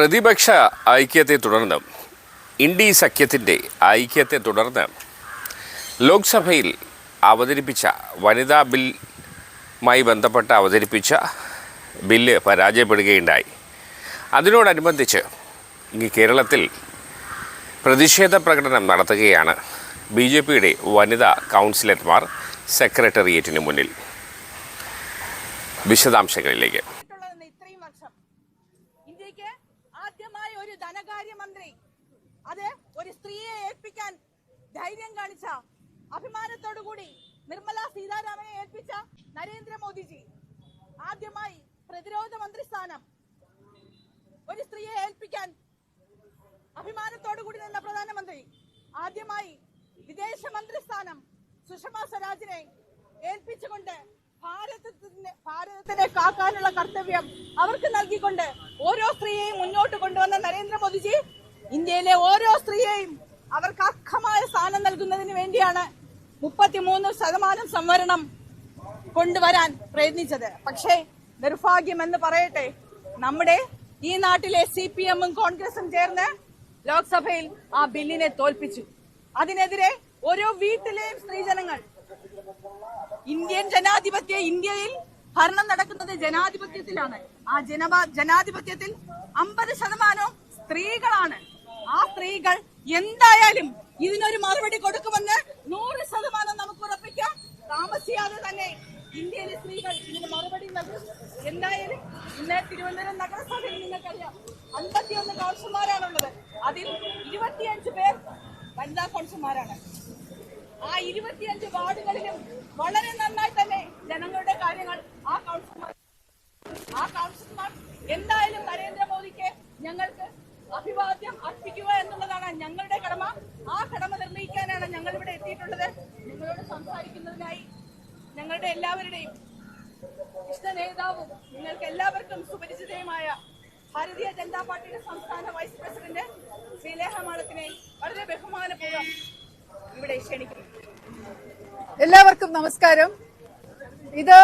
പ്രതിപക്ഷ ഐക്യത്തെ തുടർന്ന് ഇന്ത്യ സഖ്യത്തിൻ്റെ ഐക്യത്തെ തുടർന്ന് ലോക്സഭയിൽ അവതരിപ്പിച്ച വനിതാ ബില്ലുമായി ബന്ധപ്പെട്ട് അവതരിപ്പിച്ച ബില്ല് പരാജയപ്പെടുകയുണ്ടായി. അതിനോടനുബന്ധിച്ച് കേരളത്തിൽ പ്രതിഷേധ പ്രകടനം നടത്തുകയാണ് BJPയുടെ വനിതാ കൗൺസിലർമാർ സെക്രട്ടേറിയറ്റിന് മുന്നിൽ. വിശദാംശങ്ങളിലേക്ക്. ഇന്ത്യക്ക് ആദ്യമായി ഒരു ധനകാര്യമന്ത്രി, അത് ഒരു സ്ത്രീയെ ഏൽപ്പിക്കാൻ ധൈര്യം കാണിച്ച, അഭിമാനത്തോടുകൂടി നിർമ്മല സീതാരാമനെ ഏൽപ്പിച്ച നരേന്ദ്രമോദിജി, ആദ്യമായി പ്രതിരോധ മന്ത്രി സ്ഥാനം ഒരു സ്ത്രീയെ ഏൽപ്പിക്കാൻ അഭിമാനത്തോടുകൂടി നിന്ന പ്രധാനമന്ത്രി, ആദ്യമായി വിദേശ മന്ത്രി സ്ഥാനം സുഷമ സ്വരാജിനെ ഏൽപ്പിച്ചുകൊണ്ട് ഭാരതത്തിനെ കാക്കാനുള്ള കർത്തവ്യം അവർക്ക് നൽകിക്കൊണ്ട് ഓരോ സ്ത്രീയെയും മുന്നോട്ട് കൊണ്ടുവന്ന നരേന്ദ്രമോദിജി ഇന്ത്യയിലെ ഓരോ സ്ത്രീയെയും അവർക്ക് അർഹമായ സ്ഥാനം നൽകുന്നതിന് വേണ്ടിയാണ് 33% സംവരണം കൊണ്ടുവരാൻ പ്രയത്നിച്ചത്. പക്ഷേ നിർഭാഗ്യമെന്ന് പറയട്ടെ, നമ്മുടെ ഈ നാട്ടിലെ CPM-ഉം കോൺഗ്രസും ചേർന്ന് ലോക്സഭയിൽ ആ ബില്ലിനെ തോൽപ്പിച്ചു. അതിനെതിരെ ഓരോ വീട്ടിലെയും സ്ത്രീജനങ്ങൾ, ഇന്ത്യയിൽ ഭരണം നടക്കുന്നത് ജനാധിപത്യത്തിലാണ്. ആ ജനാധിപത്യത്തിൽ 50% സ്ത്രീകളാണ്. ആ സ്ത്രീകൾ എന്തായാലും ഇതിനൊരു മറുപടി കൊടുക്കുമെന്ന് 100% നമുക്ക് ഉറപ്പിക്കാം. താമസിയാതെ തന്നെ ഇന്ത്യയിലെ സ്ത്രീകൾ ഇതിന് മറുപടി നൽകും. എന്തായാലും ഇന്ന് തിരുവനന്തപുരം നഗരസഭയിൽ നിങ്ങൾക്കറിയാം 51 കൗൺസിലർമാരാണുള്ളത്. അതിൽ 25 പേർ വനിതാ കൗൺസിലർമാരാണ്. ആ 25 വാർഡുകളിലും വളരെ നന്നായി തന്നെ ജനങ്ങളുടെ കാര്യങ്ങൾ ആ കൗൺസിലർമാർ എന്തായാലും നരേന്ദ്രമോദിക്ക് ഞങ്ങൾക്ക് അഭിവാദ്യം അർപ്പിക്കുക എന്നുള്ളതാണ് ഞങ്ങളുടെ കടമ. ആ കടമ നിർവഹിക്കാനാണ് ഞങ്ങൾ ഇവിടെ എത്തിയിട്ടുള്ളത്. നിങ്ങളോട് സംസാരിക്കുന്നതിനായി ഞങ്ങളുടെ എല്ലാവരുടെയും ഇഷ്ട നേതാവും നിങ്ങൾക്ക് എല്ലാവർക്കും സുപരിചിതയുമായ ഭാരതീയ ജനതാ പാർട്ടിയുടെ സംസ്ഥാന വൈസ് പ്രസിഡന്റ് ശ്രീലേഖ മാഡത്തിനെ വളരെ ബഹുമാനപൂർവ്വം ഇവിടെ ക്ഷണിക്കുന്നു. എല്ലാവർക്കും നമസ്കാരം. ഇത്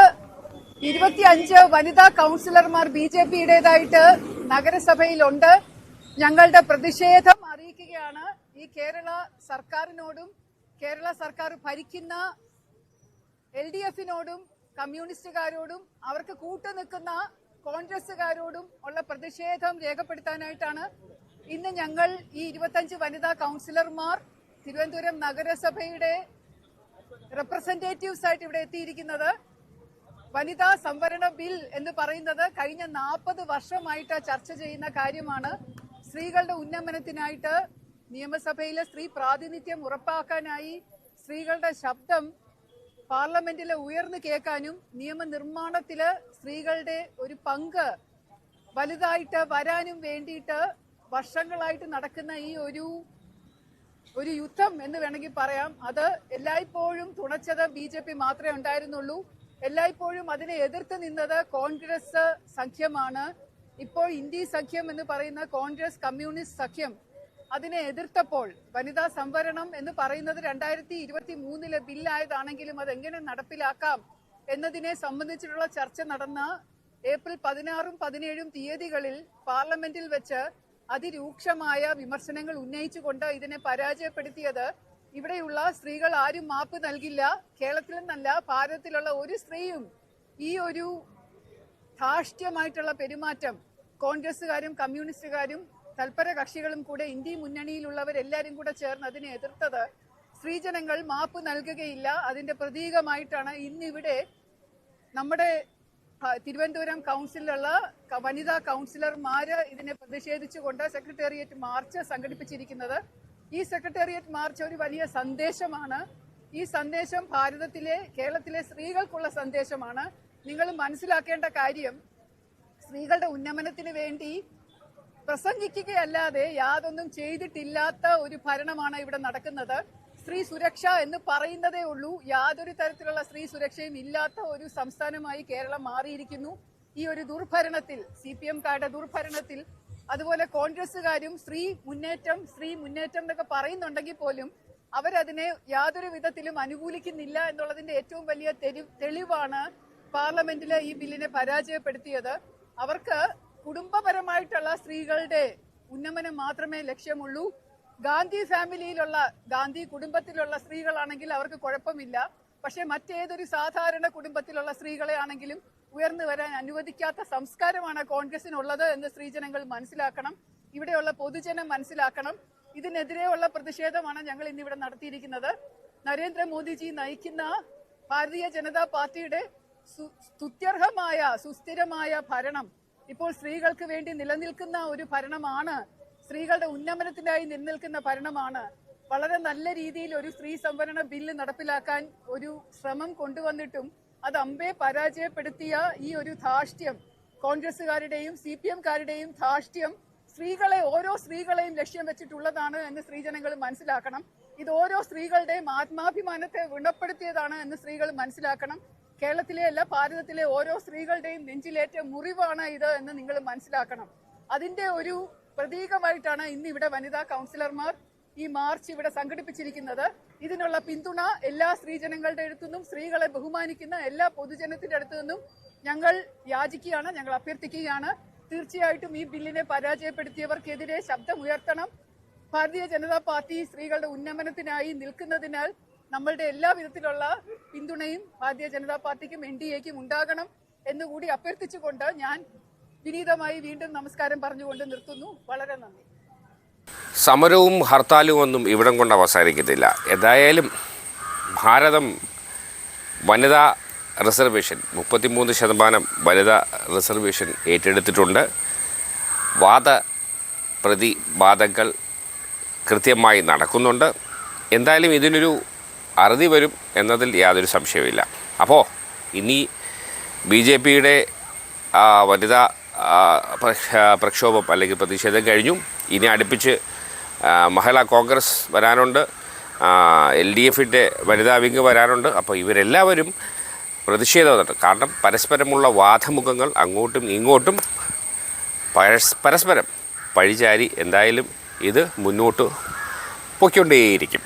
25 വനിതാ കൗൺസിലർമാർ BJPയുടേതായിട്ട് നഗരസഭയിലുണ്ട്. ഞങ്ങളുടെ പ്രതിഷേധം അറിയിക്കുകയാണ്. ഈ കേരള സർക്കാരിനോടും കേരള സർക്കാർ ഭരിക്കുന്ന LDFനോടും കമ്മ്യൂണിസ്റ്റുകാരോടും അവർക്ക് കൂട്ടുനിൽക്കുന്ന കോൺഗ്രസുകാരോടും ഉള്ള പ്രതിഷേധം രേഖപ്പെടുത്താനായിട്ടാണ് ഇന്ന് ഞങ്ങൾ ഈ 25 വനിതാ കൗൺസിലർമാർ തിരുവനന്തപുരം നഗരസഭയുടെ റെപ്രസെന്റേറ്റീവ്സ് ആയിട്ട് ഇവിടെ എത്തിയിരിക്കുന്നത്. വനിതാ സംവരണ ബിൽ എന്ന് പറയുന്നത് കഴിഞ്ഞ 40 വർഷമായിട്ട് ചർച്ച ചെയ്യുന്ന കാര്യമാണ്. സ്ത്രീകളുടെ ഉന്നമനത്തിനായിട്ട് നിയമസഭയിലെ സ്ത്രീ പ്രാതിനിധ്യം ഉറപ്പാക്കാനായി സ്ത്രീകളുടെ ശബ്ദം പാർലമെന്റിൽ ഉയർന്നു കേൾക്കാനും നിയമനിർമ്മാണത്തില് സ്ത്രീകളുടെ ഒരു പങ്ക് വലുതായിട്ട് വരാനും വേണ്ടിയിട്ട് വർഷങ്ങളായിട്ട് നടക്കുന്ന ഈ ഒരു യുദ്ധം എന്ന് വേണമെങ്കിൽ പറയാം. അത് എല്ലായ്പ്പോഴും തുണച്ചത് BJP മാത്രമേ ഉണ്ടായിരുന്നുള്ളൂ. എല്ലായ്പ്പോഴും അതിനെ എതിർത്ത് നിന്നത് കോൺഗ്രസ് സഖ്യമാണ്. ഇപ്പോൾ ഇന്ത്യ സഖ്യം എന്ന് പറയുന്ന കോൺഗ്രസ് കമ്മ്യൂണിസ്റ്റ് സഖ്യം അതിനെ എതിർത്തപ്പോൾ വനിതാ സംവരണം എന്ന് പറയുന്നത് 2023 ബില്ലായതാണെങ്കിലും അതെങ്ങനെ നടപ്പിലാക്കാം എന്നതിനെ സംബന്ധിച്ചിട്ടുള്ള ചർച്ച നടന്ന ഏപ്രിൽ 16ഉം 17ഉം തീയതികളിൽ പാർലമെന്റിൽ വെച്ച് അതിരൂക്ഷമായ വിമർശനങ്ങൾ ഉന്നയിച്ചുകൊണ്ട് ഇതിനെ പരാജയപ്പെടുത്തിയത് ഇവിടെയുള്ള സ്ത്രീകൾ ആരും മാപ്പ് നൽകില്ല. കേരളത്തിൽ നിന്നല്ല, ഭാരതത്തിലുള്ള ഒരു സ്ത്രീയും ഈ ഒരു ധാർഷ്ട്യമായിട്ടുള്ള പെരുമാറ്റം കോൺഗ്രസുകാരും കമ്മ്യൂണിസ്റ്റുകാരും തൽപര കക്ഷികളും കൂടെ ഇന്ത്യ മുന്നണിയിലുള്ളവരെല്ലാരും കൂടെ ചേർന്ന് അതിനെ എതിർത്തത് സ്ത്രീജനങ്ങൾ മാപ്പ് നൽകുകയില്ല. അതിന്റെ പ്രതീകമായിട്ടാണ് ഇന്നിവിടെ നമ്മുടെ തിരുവനന്തപുരം കൗൺസിലുള്ള വനിതാ കൗൺസിലർമാര് ഇതിനെ പ്രതിഷേധിച്ചുകൊണ്ട് സെക്രട്ടേറിയറ്റ് മാർച്ച് സംഘടിപ്പിച്ചിരിക്കുന്നത്. ഈ സെക്രട്ടേറിയറ്റ് മാർച്ച് ഒരു വലിയ സന്ദേശമാണ്. ഈ സന്ദേശം കേരളത്തിലെ സ്ത്രീകൾക്കുള്ള സന്ദേശമാണ്. നിങ്ങൾ മനസ്സിലാക്കേണ്ട കാര്യം, സ്ത്രീകളുടെ ഉന്നമനത്തിന് വേണ്ടി പ്രസംഗിക്കുകയല്ലാതെ യാതൊന്നും ചെയ്തിട്ടില്ലാത്ത ഒരു ഭരണമാണ് ഇവിടെ നടക്കുന്നത്. സ്ത്രീ സുരക്ഷ എന്ന് പറയുന്നതേ ഉള്ളൂ. യാതൊരു തരത്തിലുള്ള സ്ത്രീ സുരക്ഷയും ഇല്ലാത്ത ഒരു സംസ്ഥാനമായി കേരളം മാറിയിരിക്കുന്നു. ഈ ഒരു ദുർഭരണത്തിൽ, CPM-കാരുടെ ദുർഭരണത്തിൽ, അതുപോലെ കോൺഗ്രസുകാരും സ്ത്രീ മുന്നേറ്റം എന്നൊക്കെ പറയുന്നുണ്ടെങ്കിൽ പോലും അവരതിനെ യാതൊരു വിധത്തിലും അനുകൂലിക്കുന്നില്ല എന്നുള്ളതിന്റെ ഏറ്റവും വലിയ തെളിവാണ് പാർലമെന്റിൽ ഈ ബില്ലിനെ പരാജയപ്പെടുത്തിയത്. അവർക്ക് കുടുംബപരമായിട്ടുള്ള സ്ത്രീകളുടെ ഉന്നമനം മാത്രമേ ലക്ഷ്യമുള്ളൂ. ഗാന്ധി ഫാമിലിയിലുള്ള, ഗാന്ധി കുടുംബത്തിലുള്ള സ്ത്രീകളാണെങ്കിൽ അവർക്ക് കുഴപ്പമില്ല. പക്ഷെ മറ്റേതൊരു സാധാരണ കുടുംബത്തിലുള്ള സ്ത്രീകളെ ആണെങ്കിലും ഉയർന്നു വരാൻ അനുവദിക്കാത്ത സംസ്കാരമാണ് കോൺഗ്രസിനുള്ളത് എന്ന് സ്ത്രീജനങ്ങൾ മനസ്സിലാക്കണം. ഇവിടെയുള്ള പൊതുജനം മനസ്സിലാക്കണം. ഇതിനെതിരെയുള്ള പ്രതിഷേധമാണ് ഞങ്ങൾ ഇന്നിവിടെ നടത്തിയിരിക്കുന്നത്. നരേന്ദ്രമോദിജി നയിക്കുന്ന ഭാരതീയ ജനതാ പാർട്ടിയുടെ സ്തുത്യർഹമായ സുസ്ഥിരമായ ഭരണം ഇപ്പോൾ സ്ത്രീകൾക്ക് വേണ്ടി നിലനിൽക്കുന്ന ഒരു ഭരണമാണ്. സ്ത്രീകളുടെ ഉന്നമനത്തിനായി നിലനിൽക്കുന്ന ഭരണമാണ്. വളരെ നല്ല രീതിയിൽ ഒരു സ്ത്രീ സംവരണ ബില്ല് നടപ്പിലാക്കാൻ ഒരു ശ്രമം കൊണ്ടുവന്നിട്ടും അത് അമ്പേ പരാജയപ്പെടുത്തിയ ഈ ഒരു ധാർഷ്ട്യം, കോൺഗ്രസുകാരുടെയും CPM-കാരുടെയും ധാർഷ്ട്യം ഓരോ സ്ത്രീകളെയും ലക്ഷ്യം വെച്ചിട്ടുള്ളതാണ് എന്ന് സ്ത്രീജനങ്ങൾ മനസ്സിലാക്കണം. ഇത് ഓരോ സ്ത്രീകളുടെയും ആത്മാഭിമാനത്തെ വ്രണപ്പെടുത്തിയതാണ് എന്ന് സ്ത്രീകൾ മനസ്സിലാക്കണം. കേരളത്തിലെ അല്ല, ഭാരതത്തിലെ ഓരോ സ്ത്രീകളുടെയും നെഞ്ചിലേറ്റ മുറിവാണ് ഇത് എന്ന് നിങ്ങൾ മനസ്സിലാക്കണം. അതിന്റെ ഒരു പ്രതീകമായിട്ടാണ് ഇന്ന് ഇവിടെ വനിതാ കൗൺസിലർമാർ ഈ മാർച്ച് ഇവിടെ സംഘടിപ്പിച്ചിരിക്കുന്നത്. ഇതിനുള്ള പിന്തുണ എല്ലാ സ്ത്രീജനങ്ങളുടെ അടുത്തുനിന്നും, സ്ത്രീകളെ ബഹുമാനിക്കുന്ന എല്ലാ പൊതുജനത്തിന്റെ അടുത്തു നിന്നും ഞങ്ങൾ യാചിക്കുകയാണ്, ഞങ്ങൾ അഭ്യർത്ഥിക്കുകയാണ്. തീർച്ചയായിട്ടും ഈ ബില്ലിനെ പരാജയപ്പെടുത്തിയവർക്കെതിരെ ശബ്ദമുയർത്തണം. ഭാരതീയ ജനതാ പാർട്ടി സ്ത്രീകളുടെ ഉന്നമനത്തിനായി നിൽക്കുന്നതിനാൽ നമ്മളുടെ എല്ലാ വിധത്തിലുള്ള പിന്തുണയും ഭാരതീയ ജനതാ പാർട്ടിക്കും NDAക്കും ഉണ്ടാകണം എന്നുകൂടി അഭ്യർത്ഥിച്ചുകൊണ്ട് ഞാൻ വിനീതമായി വീണ്ടും നമസ്കാരം പറഞ്ഞുകൊണ്ട് നിർത്തുന്നു. വളരെ നന്ദി. സമരവും ഹർത്താലും ഒന്നും ഇവിടം കൊണ്ട് അവസാനിക്കത്തില്ല. എന്തായാലും ഭാരതം വനിതാ റിസർവേഷൻ 33% വനിതാ റിസർവേഷൻ ഏറ്റെടുത്തിട്ടുണ്ട്. പ്രതിവാദങ്ങൾ കൃത്യമായി നടക്കുന്നുണ്ട്. എന്തായാലും ഇതിനൊരു അറുതി വരും എന്നതിൽ യാതൊരു സംശയവുമില്ല. അപ്പോൾ ഇനി BJPയുടെ വനിതാ പ്രക്ഷോഭം അല്ലെങ്കിൽ പ്രതിഷേധം കഴിഞ്ഞു. ഇനി അടുപ്പിച്ച് മഹിളാ കോൺഗ്രസ് വരാനുണ്ട്, LDFൻ്റെ വനിതാ വിംഗ് വരാനുണ്ട്. അപ്പോൾ ഇവരെല്ലാവരും പ്രതിഷേധം നടത്തും. കാരണം പരസ്പരമുള്ള വാദമുഖങ്ങൾ അങ്ങോട്ടും ഇങ്ങോട്ടും പരസ്പരം പഴിചാരി എന്തായാലും ഇത് മുന്നോട്ട് പൊയ്ക്കൊണ്ടേയിരിക്കും.